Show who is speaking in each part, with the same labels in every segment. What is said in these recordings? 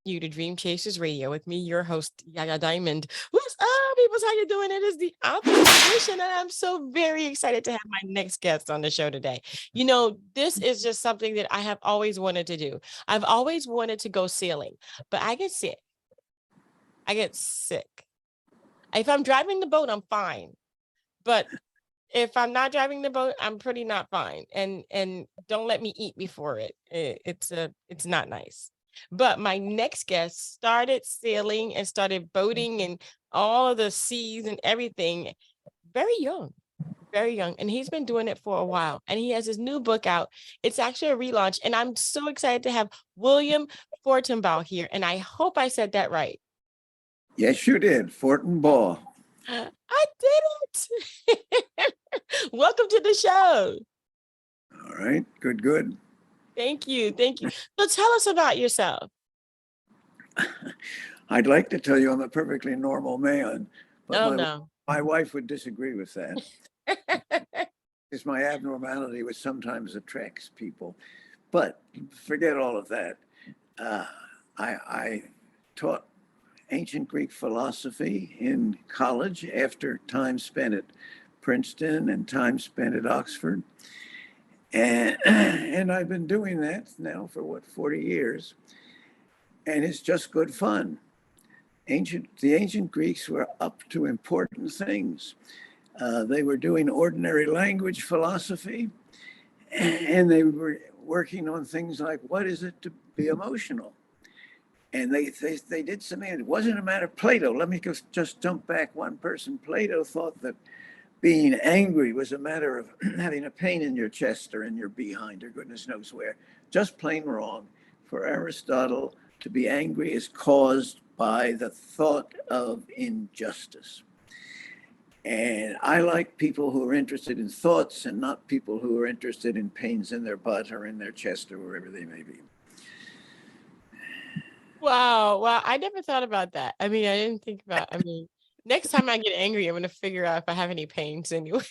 Speaker 1: You to Dream Chasers Radio with me, your host, Yaya Diamond. What's up, people? How you doing? It is the author edition, and I'm so very excited to have my next guest on the show today. You know, this is just something that I have always wanted to do. I've always wanted to go sailing, but I get sick. If I'm driving the boat, I'm fine. But if I'm not driving the boat, I'm pretty not fine. And don't let me eat before it. It's not nice. But my next guest started sailing and started boating and all of the seas and everything very young. And he's been doing it for a while. And he has his new book out. It's actually a relaunch. And I'm so excited to have William Fortenbaugh here. And I hope I said that right.
Speaker 2: Yes, you did. Fortenbaugh.
Speaker 1: I did it. Welcome to the show.
Speaker 2: All right. Good.
Speaker 1: Thank you. So tell us about yourself.
Speaker 2: I'd like to tell you I'm a perfectly normal man, but
Speaker 1: No.
Speaker 2: my wife would disagree with that. Because my abnormality, which sometimes attracts people. But forget all of that. I taught ancient Greek philosophy in college after time spent at Princeton and time spent at Oxford. And I've been doing that now for 40 years. And it's just good fun. The ancient Greeks were up to important things. They were doing ordinary language philosophy, and they were working on things like, what is it to be emotional? And they did something. It wasn't a matter of Plato. Let me just jump back one person. Plato thought that being angry was a matter of having a pain in your chest or in your behind or goodness knows where. Just plain wrong. For Aristotle, to be angry is caused by the thought of injustice. And I like people who are interested in thoughts and not people who are interested in pains in their butt or in their chest or wherever they may be.
Speaker 1: Wow. I never thought about that. I didn't think about, next time I get angry, I'm going to figure out if I have any pains anyway.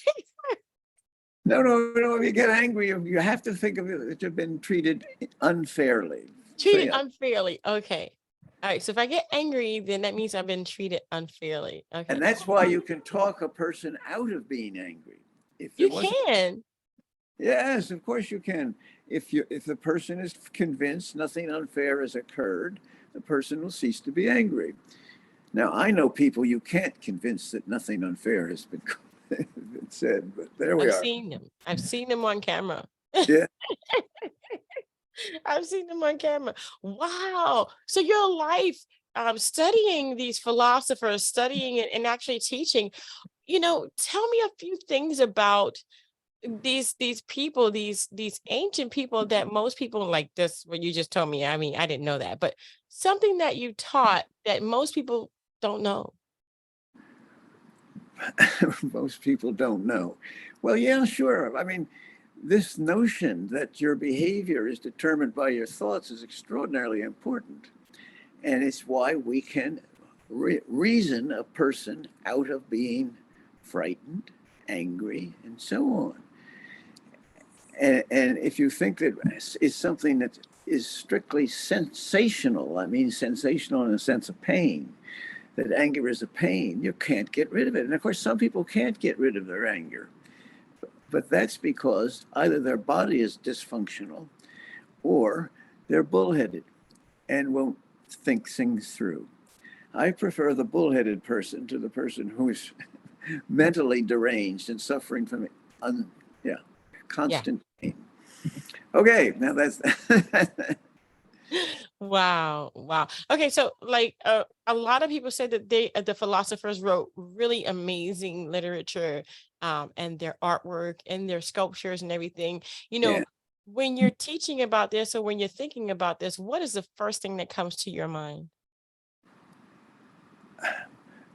Speaker 2: No. If you get angry, you have to think of it that you've been treated unfairly.
Speaker 1: Treated unfairly. Okay. All right. So if I get angry, then that means I've been treated unfairly. Okay.
Speaker 2: And that's why you can talk a person out of being angry.
Speaker 1: You can.
Speaker 2: Yes, of course you can. If the person is convinced nothing unfair has occurred, the person will cease to be angry. Now, I know people you can't convince that nothing unfair has been said, but there we are.
Speaker 1: I've seen them on camera.
Speaker 2: Yeah.
Speaker 1: I've seen them on camera. Wow. So your life studying these philosophers, studying it and actually teaching, tell me a few things about these people, these ancient people that most people like this, what you just told me. I didn't know that, but something that you taught that most people don't know.
Speaker 2: Most people don't know. Well, yeah, sure. This notion that your behavior is determined by your thoughts is extraordinarily important. And it's why we can reason a person out of being frightened, angry, and so on. And if you think that it's something that is strictly sensational, sensational in the sense of pain, that anger is a pain, you can't get rid of it. And of course, some people can't get rid of their anger. But that's because either their body is dysfunctional or they're bullheaded and won't think things through. I prefer the bullheaded person to the person who is mentally deranged and suffering from constant pain. Okay, now that's
Speaker 1: Wow. Okay, so a lot of people said that the philosophers wrote really amazing literature, and their artwork and their sculptures and everything. When you're teaching about this or when you're thinking about this, what is the first thing that comes to your mind?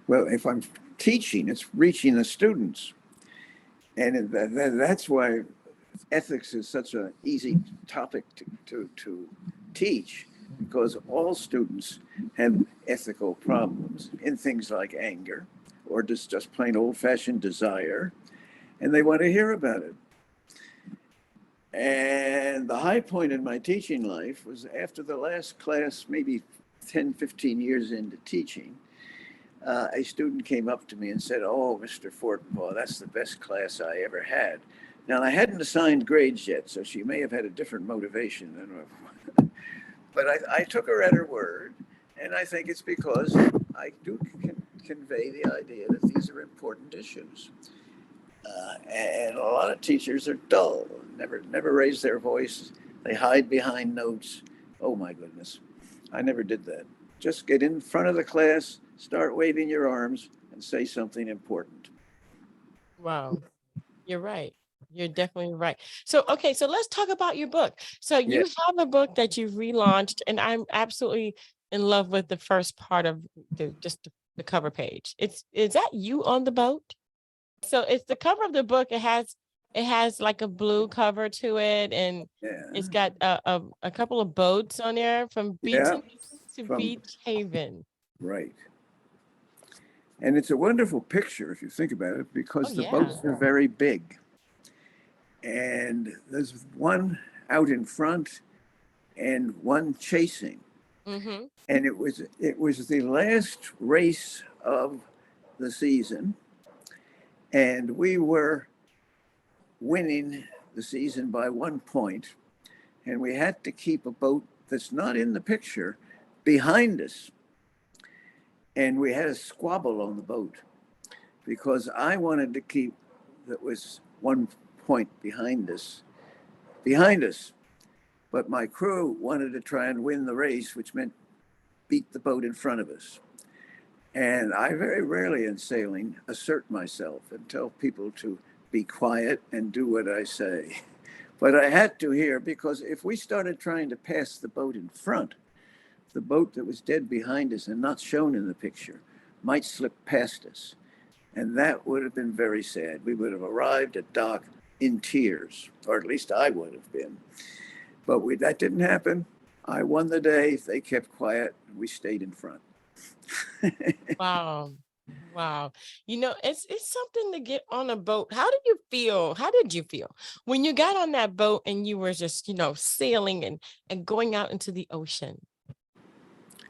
Speaker 2: Well, if I'm teaching, it's reaching the students, and that's why ethics is such an easy topic to teach, because all students have ethical problems in things like anger or just plain old-fashioned desire, and they want to hear about it. And the high point in my teaching life was after the last class, maybe 10, 15 years into teaching, a student came up to me and said, "Oh, Mr. Fortenbaugh, that's the best class I ever had." Now, I hadn't assigned grades yet, so she may have had a different motivation than but I took her at her word, and I think it's because I do convey the idea that these are important issues. And a lot of teachers are dull, never raise their voice. They hide behind notes. Oh my goodness, I never did that. Just get in front of the class, start waving your arms, and say something important.
Speaker 1: Wow. You're right. You're definitely right. So, okay, so let's talk about your book. So
Speaker 2: Yeah,
Speaker 1: you have a book that you've relaunched, and I'm absolutely in love with the first part of the cover page. Is that you on the boat? So it's the cover of the book. It has like a blue cover to it, and
Speaker 2: yeah,
Speaker 1: it's got a couple of boats on there from
Speaker 2: yeah.
Speaker 1: Beach to
Speaker 2: From
Speaker 1: Beach Haven.
Speaker 2: right. And it's a wonderful picture if you think about it,
Speaker 1: Oh
Speaker 2: because the
Speaker 1: yeah.
Speaker 2: boats are very big. And there's one out in front and one chasing.
Speaker 1: Mm-hmm.
Speaker 2: And it was the last race of the season, and we were winning the season by 1 point, and we had to keep a boat that's not in the picture behind us, and we had a squabble on the boat because I wanted to keep that was 1 point behind us, but my crew wanted to try and win the race, which meant beat the boat in front of us. And I very rarely in sailing assert myself and tell people to be quiet and do what I say. But I had to here, because if we started trying to pass the boat in front, the boat that was dead behind us and not shown in the picture might slip past us. And that would have been very sad. We would have arrived at dock in tears, or at least I would have been. But that didn't happen. I won the day. They kept quiet. And we stayed in front.
Speaker 1: Wow. Wow. It's something to get on a boat. How did you feel? How did you feel when you got on that boat and you were just, sailing and going out into the ocean?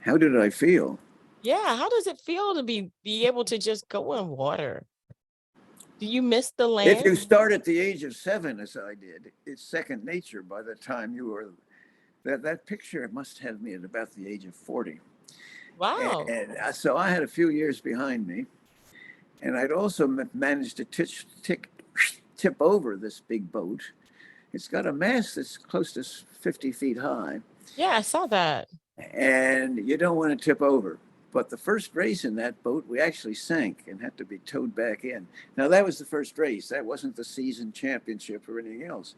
Speaker 2: How did I feel?
Speaker 1: Yeah, how does it feel to be able to just go on water? Do you miss the
Speaker 2: If
Speaker 1: land?
Speaker 2: you start at the age of 7, as I did, it's second nature by the time you were. That picture must have me at about the age of 40.
Speaker 1: Wow.
Speaker 2: And so I had a few years behind me. And I'd also managed to tip over this big boat. It's got a mast that's close to 50 feet high,
Speaker 1: Yeah, I saw that.
Speaker 2: and you don't want to tip over. But the first race in that boat, we actually sank and had to be towed back in. Now, that was the first race. That wasn't the season championship or anything else.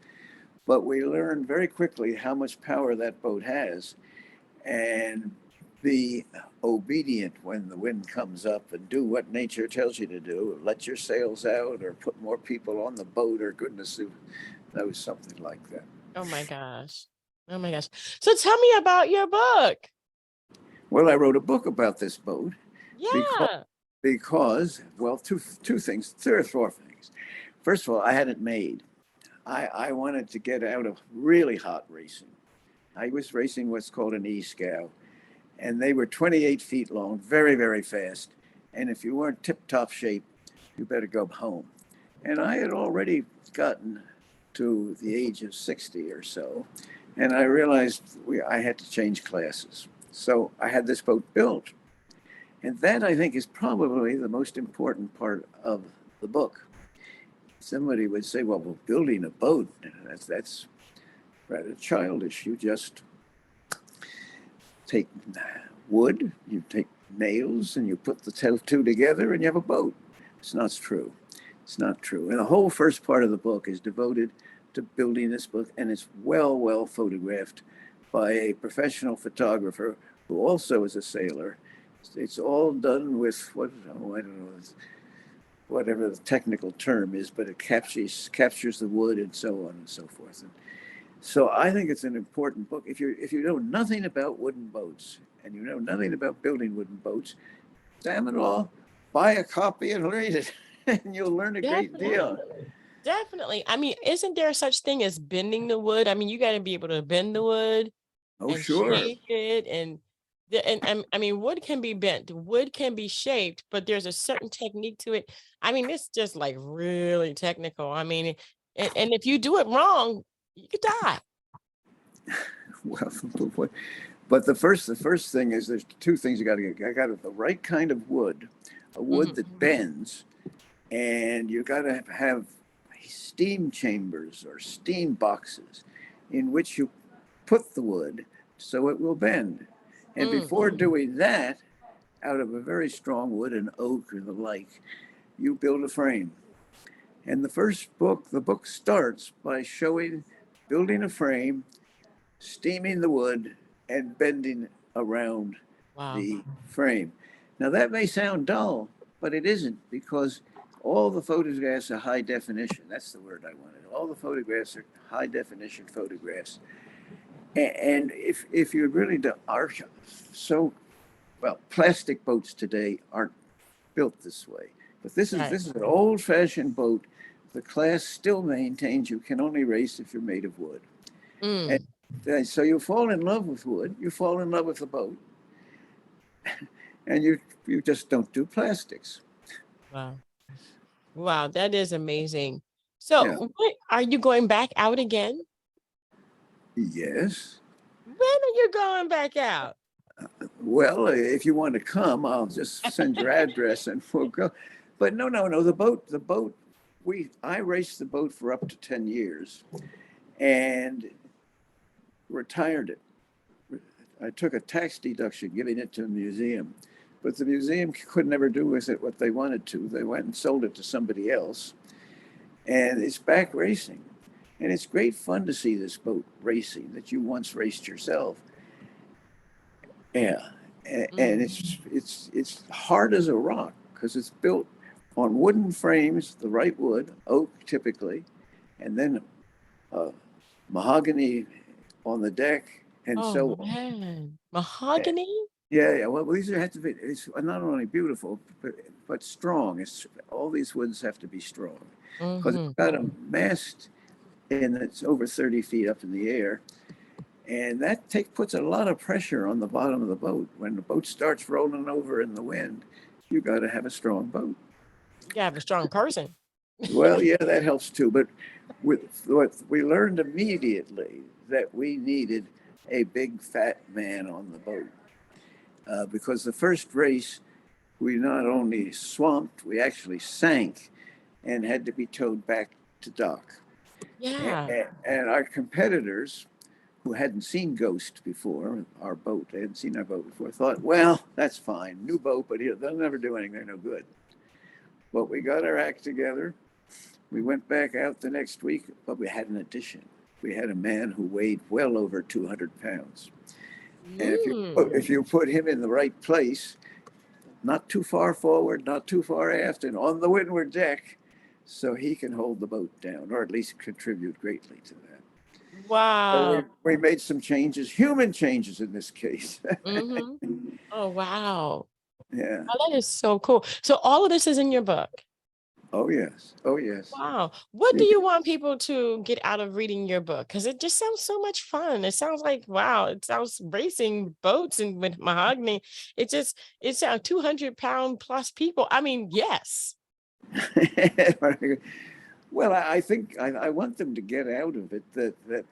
Speaker 2: But we learned very quickly how much power that boat has, and be obedient when the wind comes up, and do what nature tells you to do. Let your sails out, or put more people on the boat, or goodness knows, something like that.
Speaker 1: Oh my gosh. Oh my gosh. So tell me about your book.
Speaker 2: Well, I wrote a book about this boat because,
Speaker 1: Yeah.
Speaker 2: well, two things, three or four things. First of all, I had it made. I wanted to get out of really hot racing. I was racing what's called an e-scow, and they were 28 feet long, very, very fast. And if you weren't tip-top shape, you better go home. And I had already gotten to the age of 60 or so, and I realized I had to change classes. So I had this boat built. And that, I think, is probably the most important part of the book. Somebody would say, well, building a boat, that's rather childish. You just take wood, you take nails, and you put the two together, and you have a boat. It's not true. It's not true. And the whole first part of the book is devoted to building this book, and it's well photographed by a professional photographer who also is a sailor. It's all done with I don't know, whatever the technical term is, but it captures the wood and so on and so forth. And so I think it's an important book. If you know nothing about wooden boats, and you know nothing about building wooden boats, damn it all, buy a copy and read it, and you'll learn a great deal.
Speaker 1: Definitely. Definitely. I mean, isn't there such thing as bending the wood? I mean, you got to be able to bend the wood
Speaker 2: Oh,
Speaker 1: and
Speaker 2: sure.
Speaker 1: shape it, and I mean, wood can be bent, wood can be shaped, but there's a certain technique to it. I mean, it's just like really technical. I mean, and if you do it wrong, you could die.
Speaker 2: Well, but the first thing is there's two things you got to get. I got the right kind of wood, a wood
Speaker 1: Mhm.
Speaker 2: that bends, and you got to have steam chambers or steam boxes in which you put the wood so it will bend. And
Speaker 1: Mm.
Speaker 2: before doing that, out of a very strong wood, an oak or the like, you build a frame. And the first book, the book starts by showing building a frame, steaming the wood, and bending around
Speaker 1: Wow.
Speaker 2: the frame. Now, that may sound dull, but it isn't, because all the photographs are high definition. That's the word I wanted. All the photographs are high definition photographs. And if you really do, are so, well, plastic boats today aren't built this way. But this is
Speaker 1: Right.
Speaker 2: this is an old-fashioned boat. The class still maintains you can only race if you're made of wood. And
Speaker 1: Mm.
Speaker 2: so you fall in love with wood, you fall in love with the boat, and you just don't do plastics.
Speaker 1: Wow. Wow, that is amazing.
Speaker 2: Yeah.
Speaker 1: So, what are you going back out again?
Speaker 2: Yes.
Speaker 1: When are you going back out?
Speaker 2: Well, if you want to come, I'll just send your address and we'll go. But no, no, no. The boat. I raced the boat for up to 10 years and retired it. I took a tax deduction giving it to a museum, but the museum could never do with it what they wanted to. They went and sold it to somebody else, and it's back racing. And it's great fun to see this boat racing that you once raced yourself. Yeah, and
Speaker 1: Mm.
Speaker 2: it's hard as a rock because it's built on wooden frames, the right wood, oak typically, and then uh, mahogany on the deck, and
Speaker 1: Oh
Speaker 2: so on.
Speaker 1: man,
Speaker 2: Eh,
Speaker 1: mahogany?
Speaker 2: Yeah, yeah. Well, these have to be. It's not only beautiful, but strong. It's all these woods have to be strong because it's
Speaker 1: Mm-hmm.
Speaker 2: got a mast and it's over 30 feet up in the air, and that puts a lot of pressure on the bottom of the boat. When the boat starts rolling over in the wind, you got to have a strong boat.
Speaker 1: You gotta have a strong person.
Speaker 2: Well, yeah, that helps too. But with what we learned immediately that we needed a big fat man on the boat because the first race we not only swamped, we actually sank and had to be towed back to dock.
Speaker 1: Yeah.
Speaker 2: And our competitors, who hadn't seen Ghost before, our boat, they hadn't seen our boat before, thought, well, that's fine, new boat, but they'll never do anything, they're no good. But we got our act together. We went back out the next week, but we had an addition. We had a man who weighed well over 200 pounds. And
Speaker 1: Mm.
Speaker 2: if you put him in the right place, not too far forward, not too far aft, and on the windward deck, so he can hold the boat down, or at least contribute greatly to that. So
Speaker 1: Wow.
Speaker 2: we made some changes, human changes in this case.
Speaker 1: Mm-hmm. Oh wow.
Speaker 2: Yeah.
Speaker 1: Oh, that is so cool. So all of this is in your book.
Speaker 2: Oh yes. Oh yes.
Speaker 1: Wow. What do
Speaker 2: You
Speaker 1: you want people to get out of reading your book? Because it just sounds so much fun. It sounds like, wow, it sounds racing boats and with mahogany. It sounds 200-pound plus people. I mean, yes.
Speaker 2: can- well, I think I want them to get out of it that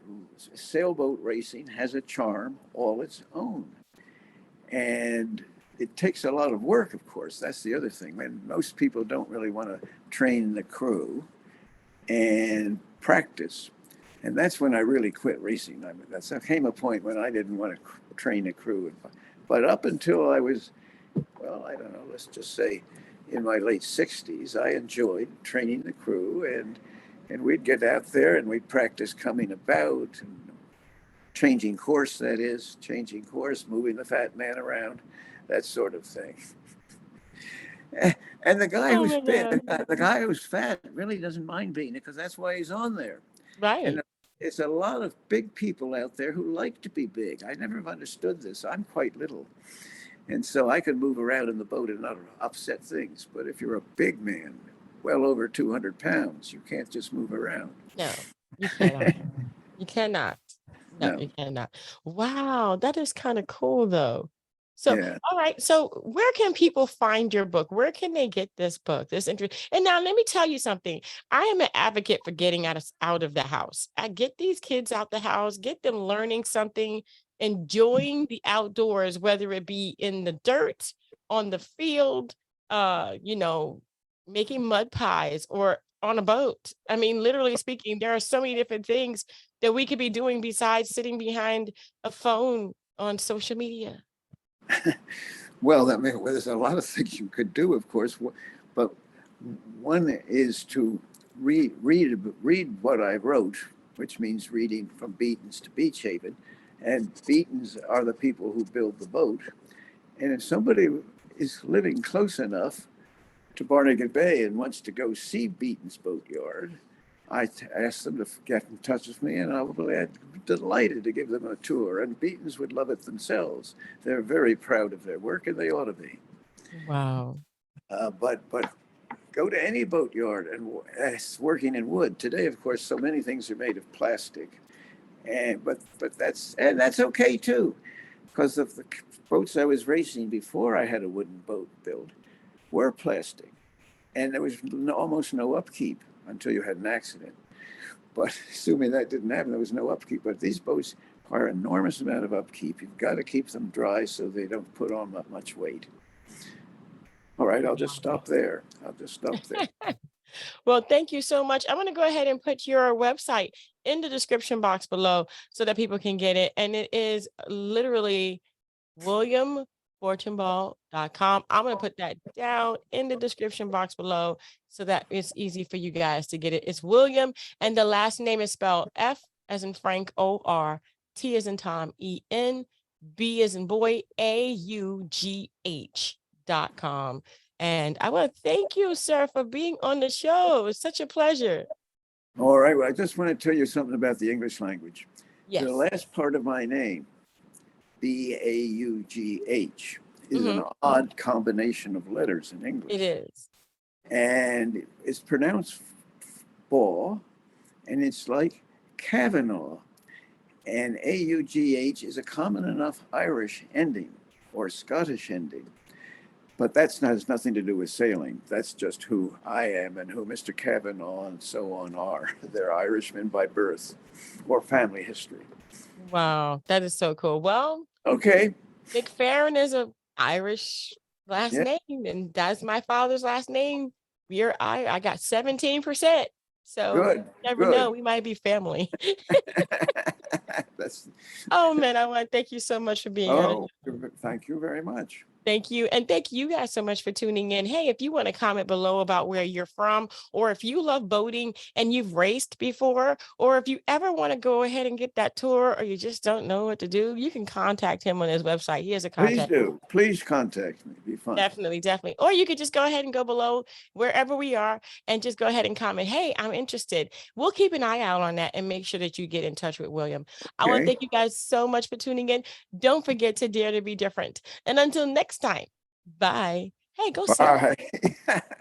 Speaker 2: sailboat racing has a charm all its own. And it takes a lot of work, of course. That's the other thing. Man, most people don't really want to train the crew and practice. And that's when I really quit racing. There came a point when I didn't want to train a crew. But up until I was, well, I don't know, let's just say in my late 60s, I enjoyed training the crew. And we'd get out there and we'd practice coming about and changing course, that is, changing course, moving the fat man around, that sort of thing. And the guy
Speaker 1: Oh
Speaker 2: who's
Speaker 1: my
Speaker 2: fit,
Speaker 1: God.
Speaker 2: the guy who's fat really doesn't mind being it because that's why he's on there. And
Speaker 1: Right.
Speaker 2: it's a lot of big people out there who like to be big. I never have understood this. I'm quite little. And so I can move around in the boat and not upset things. But if you're a big man, well over 200 pounds. You can't just move around.
Speaker 1: No, you cannot. You cannot. No,
Speaker 2: No.
Speaker 1: you cannot. Wow, that is kind of cool though. So,
Speaker 2: Yeah.
Speaker 1: all right. So, where can people find your book? Where can they get this book? This interest. And now, let me tell you something. I am an advocate for getting out of the house. I get these kids out the house, get them learning something, enjoying the outdoors, whether it be in the dirt, on the field, you know, making mud pies, or on a boat. I mean, literally speaking, there are so many different things that we could be doing besides sitting behind a phone on social media.
Speaker 2: Well, I mean, there's a lot of things you could do, of course, but one is to read what I wrote, which means reading from Beaton's to Beach Haven. And Beaton's are the people who build the boat. And if somebody is living close enough to Barnegat Bay and wants to go see Beaton's boatyard, I asked them to get in touch with me, and I'll be delighted to give them a tour. And Beaton's would love it themselves. They're very proud of their work, and they ought to be.
Speaker 1: Wow.
Speaker 2: But go to any boatyard and working in wood. Today, of course, so many things are made of plastic, but that's okay too, because of the boats I was racing before I had a wooden boat built were plastic, and there was almost no upkeep until you had an accident. But assuming that didn't happen, there was no upkeep. But these boats require an enormous amount of upkeep. You've got to keep them dry so they don't put on that much weight. All right, I'll just stop there.
Speaker 1: Well, thank you so much. I'm going to go ahead and put your website in the description box below so that people can get it. And it is literally WilliamFortenbaugh.com. I'm going to put that down in the description box below so that it's easy for you guys to get it. It's William, and the last name is spelled F as in Frank, O-R, T as in Tom, E-N, B as in boy, AUGH.com. And I want to thank you, sir, for being on the show. It's such a pleasure.
Speaker 2: All right, well, I just want to tell you something about the English language.
Speaker 1: Yes.
Speaker 2: The last part of my name, B-A-U-G-H, is an odd combination of letters in English.
Speaker 1: It is.
Speaker 2: And it's pronounced Baugh, and it's like Kavanaugh. And A-U-G-H is a common enough Irish ending or Scottish ending. But has nothing to do with sailing. That's just who I am and who Mr. Kavanaugh and so on are. They're Irishmen by birth or family history.
Speaker 1: Wow, that is so cool. Well,
Speaker 2: okay.
Speaker 1: McFerrin is an Irish last name, and that's my father's last name. I got 17%. So
Speaker 2: good.
Speaker 1: Never know, we might be family. Oh man, I want to thank you so much for being on.
Speaker 2: Thank you very much.
Speaker 1: Thank you. And thank you guys so much for tuning in. Hey, if you want to comment below about where you're from, or if you love boating and you've raced before, or if you ever want to go ahead and get that tour, or you just don't know what to do, you can contact him on his website. He has a contact.
Speaker 2: Please do. Please contact me. It'd be fun.
Speaker 1: Definitely, definitely. Or you could just go ahead and go below wherever we are and just go ahead and comment, hey, I'm interested. We'll keep an eye out on that and make sure that you get in touch with William. I want to thank you guys so much for tuning in. Don't forget to dare to be different. And until next time, bye. Hey, go sailing.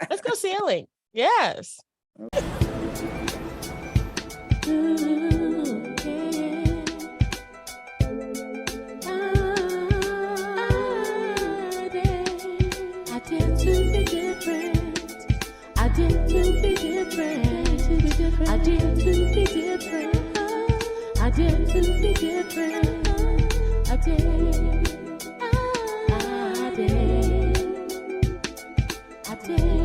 Speaker 1: Let's go sailing. Yes. I did.